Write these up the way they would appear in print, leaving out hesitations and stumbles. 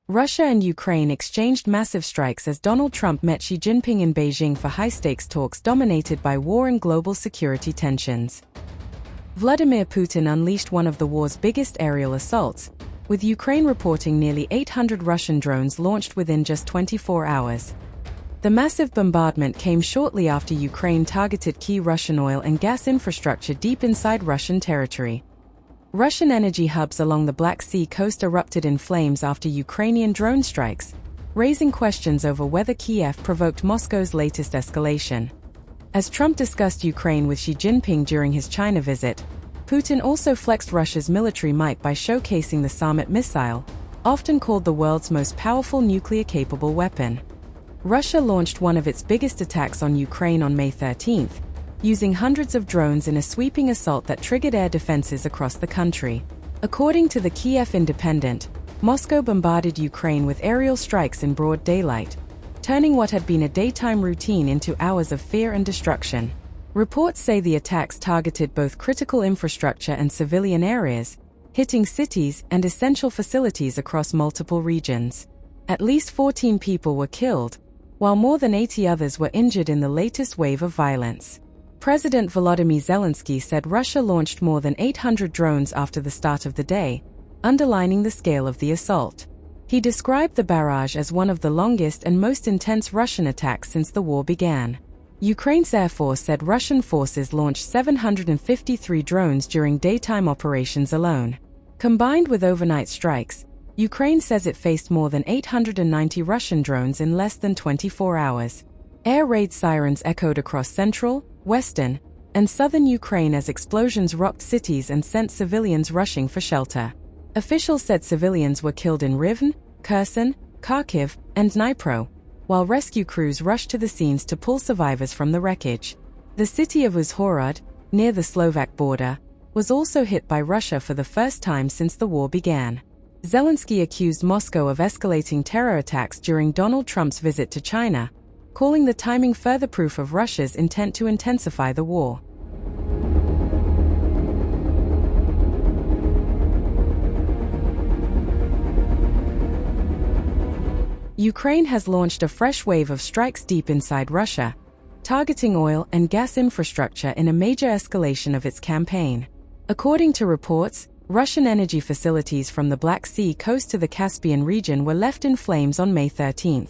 Russia and Ukraine exchanged massive strikes as Donald Trump met Xi Jinping in Beijing for high-stakes talks dominated by war and global security tensions. Vladimir Putin unleashed one of the war's biggest aerial assaults, with Ukraine reporting nearly 800 Russian drones launched within just 24 hours. The massive bombardment came shortly after Ukraine targeted key Russian oil and gas infrastructure deep inside Russian territory. Russian energy hubs along the Black Sea coast erupted in flames after Ukrainian drone strikes, raising questions over whether Kiev provoked Moscow's latest escalation. As Trump discussed Ukraine with Xi Jinping during his China visit, Putin also flexed Russia's military might by showcasing the Sarmat missile, often called the world's most powerful nuclear-capable weapon. Russia launched one of its biggest attacks on Ukraine on May 13, using hundreds of drones in a sweeping assault that triggered air defenses across the country. According to the Kiev Independent, Moscow bombarded Ukraine with aerial strikes in broad daylight, turning what had been a daytime routine into hours of fear and destruction. Reports say the attacks targeted both critical infrastructure and civilian areas, hitting cities and essential facilities across multiple regions. At least 14 people were killed, while more than 80 others were injured in the latest wave of violence. President Volodymyr Zelensky said Russia launched more than 800 drones after the start of the day, underlining the scale of the assault. He described the barrage as one of the longest and most intense Russian attacks since the war began. Ukraine's Air Force said Russian forces launched 753 drones during daytime operations alone. Combined with overnight strikes, Ukraine says it faced more than 890 Russian drones in less than 24 hours. Air raid sirens echoed across central, western, and southern Ukraine as explosions rocked cities and sent civilians rushing for shelter. Officials said civilians were killed in Rivne, Kherson, Kharkiv, and Dnipro, while rescue crews rushed to the scenes to pull survivors from the wreckage. The city of Uzhhorod, near the Slovak border, was also hit by Russia for the first time since the war began. Zelensky accused Moscow of escalating terror attacks during Donald Trump's visit to China, calling the timing further proof of Russia's intent to intensify the war. Ukraine has launched a fresh wave of strikes deep inside Russia, targeting oil and gas infrastructure in a major escalation of its campaign. According to reports, Russian energy facilities from the Black Sea coast to the Caspian region were left in flames on May 13.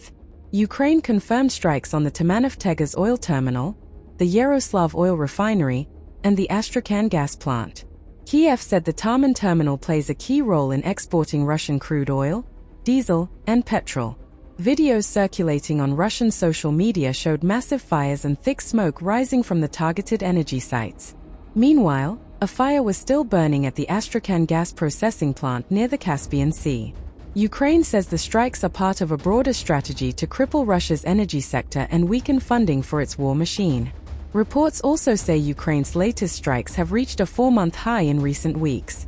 Ukraine confirmed strikes on the Tamanov-Tegaz oil terminal, the Yaroslav oil refinery, and the Astrakhan gas plant. Kiev said the Taman terminal plays a key role in exporting Russian crude oil, diesel, and petrol. Videos circulating on Russian social media showed massive fires and thick smoke rising from the targeted energy sites. Meanwhile, a fire was still burning at the Astrakhan gas processing plant near the Caspian Sea. Ukraine says the strikes are part of a broader strategy to cripple Russia's energy sector and weaken funding for its war machine. Reports also say Ukraine's latest strikes have reached a 4-month high in recent weeks.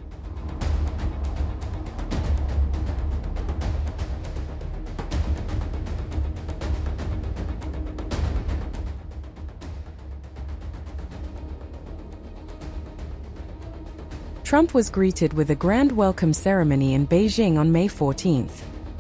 Trump was greeted with a grand welcome ceremony in Beijing on May 14.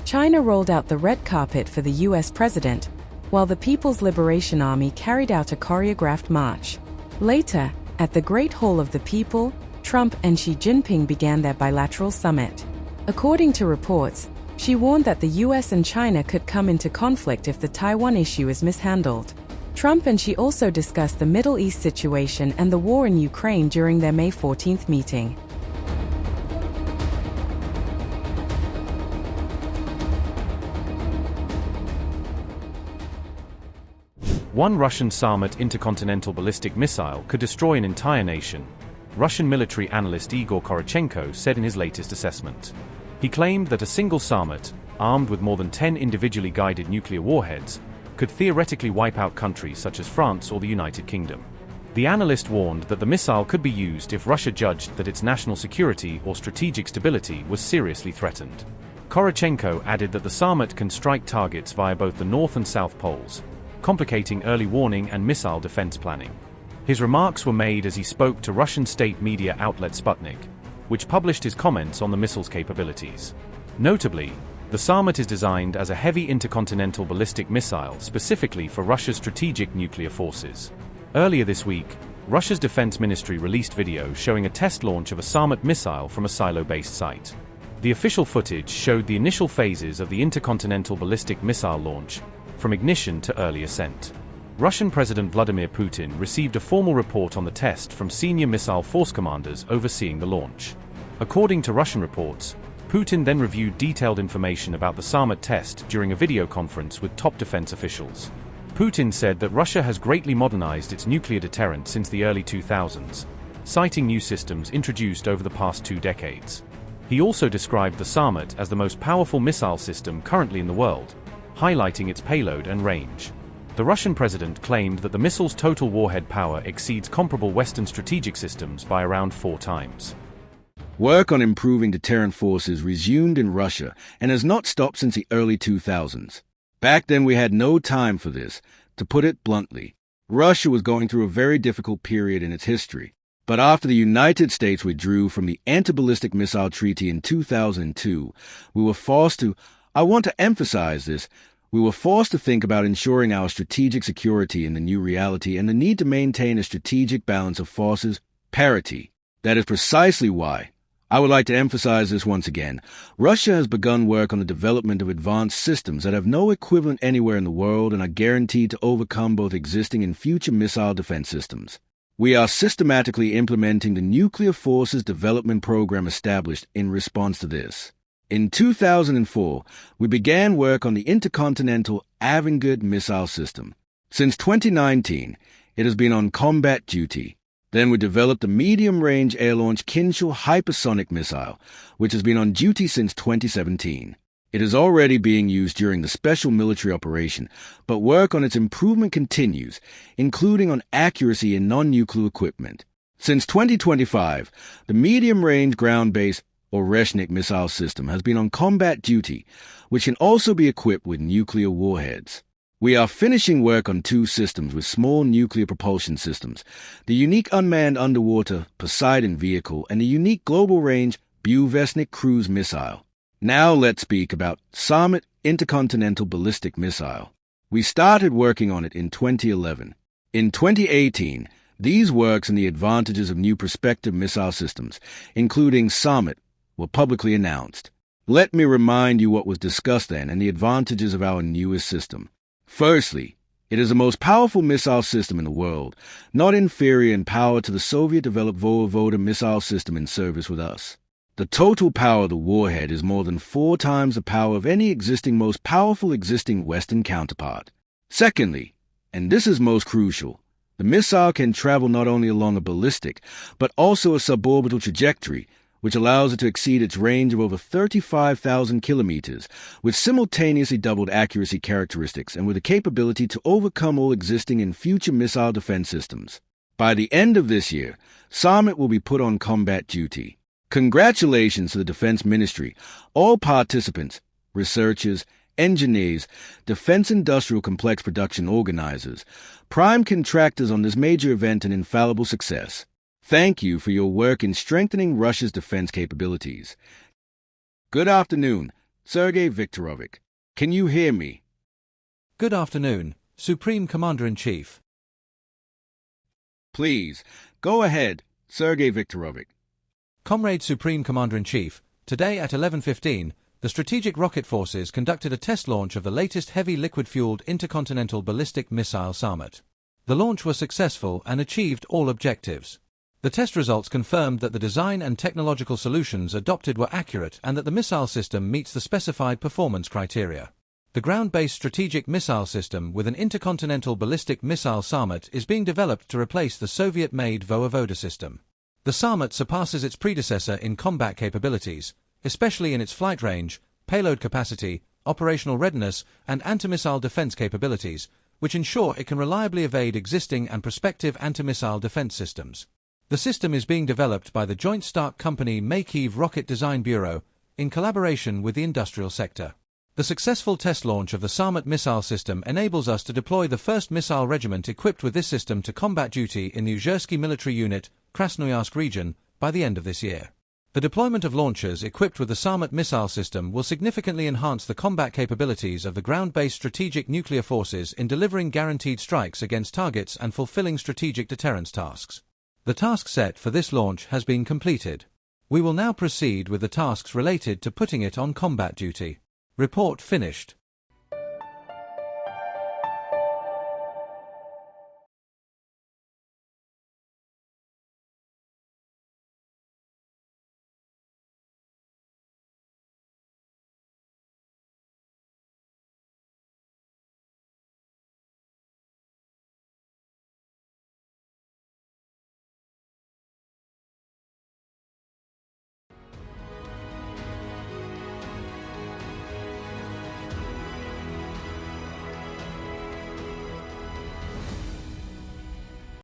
China rolled out the red carpet for the U.S. president, while the People's Liberation Army carried out a choreographed march. Later, at the Great Hall of the People, Trump and Xi Jinping began their bilateral summit. According to reports, Xi warned that the U.S. and China could come into conflict if the Taiwan issue is mishandled. Trump and Xi also discussed the Middle East situation and the war in Ukraine during their May 14 meeting. One Russian Sarmat intercontinental ballistic missile could destroy an entire nation, Russian military analyst Igor Korochenko said in his latest assessment. He claimed that a single Sarmat, armed with more than 10 individually guided nuclear warheads, could theoretically wipe out countries such as France or the United Kingdom. The analyst warned that the missile could be used if Russia judged that its national security or strategic stability was seriously threatened. Korochenko added that the Sarmat can strike targets via both the North and South Poles, complicating early warning and missile defense planning. His remarks were made as he spoke to Russian state media outlet Sputnik, which published his comments on the missile's capabilities. Notably, The Sarmat is designed as a heavy intercontinental ballistic missile specifically for Russia's strategic nuclear forces. Earlier this week, Russia's defense ministry released video showing a test launch of a Sarmat missile from a silo-based site. The official footage showed the initial phases of the intercontinental ballistic missile launch, from ignition to early ascent. Russian President Vladimir Putin received a formal report on the test from senior missile force commanders overseeing the launch. According to Russian reports, Putin then reviewed detailed information about the Sarmat test during a video conference with top defense officials. Putin said that Russia has greatly modernized its nuclear deterrent since the early 2000s, citing new systems introduced over the past 2 decades. He also described the Sarmat as the most powerful missile system currently in the world, highlighting its payload and range. The Russian president claimed that the missile's total warhead power exceeds comparable Western strategic systems by around 4 times. Work on improving deterrent forces resumed in Russia and has not stopped since the early 2000s. Back then we had no time for this. To put it bluntly, Russia was going through a very difficult period in its history. But after the United States withdrew from the Anti-Ballistic Missile Treaty in 2002, we were forced to, I want to emphasize this, we were forced to think about ensuring our strategic security in the new reality and the need to maintain a strategic balance of forces, parity. That is precisely why I would like to emphasize this once again. Russia has begun work on the development of advanced systems that have no equivalent anywhere in the world and are guaranteed to overcome both existing and future missile defense systems. We are systematically implementing the Nuclear Forces Development Program established in response to this. In 2004, we began work on the intercontinental Avangard missile system. Since 2019, it has been on combat duty. Then we developed a medium-range air-launched Kinshal hypersonic missile, which has been on duty since 2017. It is already being used during the special military operation, but work on its improvement continues, including on accuracy in non-nuclear equipment. Since 2025, the medium-range ground-based Oreshnik missile system has been on combat duty, which can also be equipped with nuclear warheads. We are finishing work on 2 systems with small nuclear propulsion systems, the unique unmanned underwater Poseidon vehicle and the unique global-range Buvesnik cruise missile. Now let's speak about Sarmat intercontinental ballistic missile. We started working on it in 2011. In 2018, these works and the advantages of new prospective missile systems, including Sarmat, were publicly announced. Let me remind you what was discussed then and the advantages of our newest system. Firstly, it is the most powerful missile system in the world, not inferior in power to the Soviet-developed Voyvoda missile system in service with us. The total power of the warhead is more than 4 times the power of any most powerful existing Western counterpart. Secondly, and this is most crucial, the missile can travel not only along a ballistic, but also a suborbital trajectory, which allows it to exceed its range of over 35,000 kilometers, with simultaneously doubled accuracy characteristics and with the capability to overcome all existing and future missile defense systems. By the end of this year, Sarmat will be put on combat duty. Congratulations to the Defense Ministry, all participants, researchers, engineers, defense industrial complex production organizers, prime contractors on this major event and infallible success. Thank you for your work in strengthening Russia's defense capabilities. Good afternoon, Sergei Viktorovich. Can you hear me? Good afternoon, Supreme Commander-in-Chief. Please, go ahead, Sergei Viktorovich. Comrade Supreme Commander-in-Chief, today at 11:15, the Strategic Rocket Forces conducted a test launch of the latest heavy liquid-fueled intercontinental ballistic missile Sarmat. The launch was successful and achieved all objectives. The test results confirmed that the design and technological solutions adopted were accurate and that the missile system meets the specified performance criteria. The ground-based strategic missile system with an intercontinental ballistic missile Sarmat is being developed to replace the Soviet-made Voyvoda system. The Sarmat surpasses its predecessor in combat capabilities, especially in its flight range, payload capacity, operational readiness, and anti-missile defense capabilities, which ensure it can reliably evade existing and prospective anti-missile defense systems. The system is being developed by the joint Stark company Makiv Rocket Design Bureau in collaboration with the industrial sector. The successful test launch of the Sarmat missile system enables us to deploy the first missile regiment equipped with this system to combat duty in the Uzhersky military unit, Krasnoyarsk region, by the end of this year. The deployment of launchers equipped with the Sarmat missile system will significantly enhance the combat capabilities of the ground-based strategic nuclear forces in delivering guaranteed strikes against targets and fulfilling strategic deterrence tasks. The task set for this launch has been completed. We will now proceed with the tasks related to putting it on combat duty. Report finished.